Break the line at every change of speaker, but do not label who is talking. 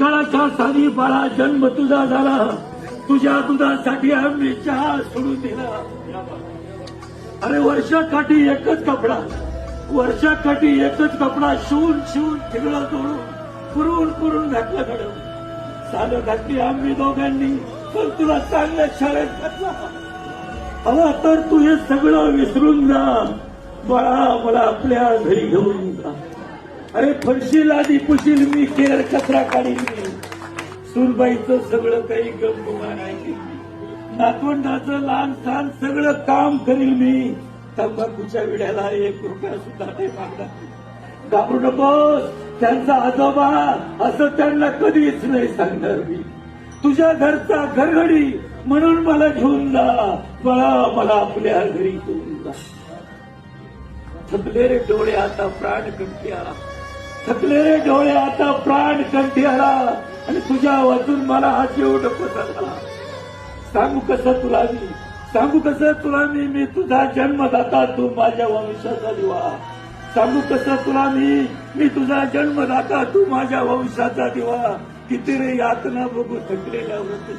दुष्काळाच्या साली बाळा जन्म तुझा झाला, तुझ्या दुधासाठी आम्ही चहा सोडून दिला. अरे वर्षाकाठी एकच कपडा, वर्षाकाठी एकच कपडा शिवून शिवून ठिगळं तोडून पुरून पुरून घातलं घडव. सालं घातली आम्ही दोघांनी, पण तुला चांगल्या शाळेत घातला. हवा तर तू हे सगळं विसरून जा बाळा, मला आपल्या घरी घेऊन जा. अरे फरशी लादी पुशील मी, केर कचरा काढील मी, सुनबाईचं सगळं काही गमगुमान ऐकेल मी, नातवंडाचं लहान सहान सगळं काम करील मी. तंबाखूच्या विड्याला 1 रुपया सुद्धा नाही मागणार. घाबरू नकोस, त्यांचा आजोबा असं त्यांना कधीच नाही सांगणार मी. तुझ्या घरचा घरघडी म्हणून मला घेऊन जा बाळा, मला आपल्या घरी घेऊन जा. थकले रे डोळे आता प्राण कंठी आला, थकले रे डोळे आता प्राण कंठी आला, आणि तुझ्या वाचून मला हा जीव नको झाला. सांगू कसं तुला मी, सांगू कसं तुला मी तुझा जन्मदाता, तू माझ्या वंशाचा दिवा. सांगू कसं तुला मी तुझा जन्मदाता, तू माझ्या वंशाचा दिवा. किती रे यातना बघू थकलेल्या व्रत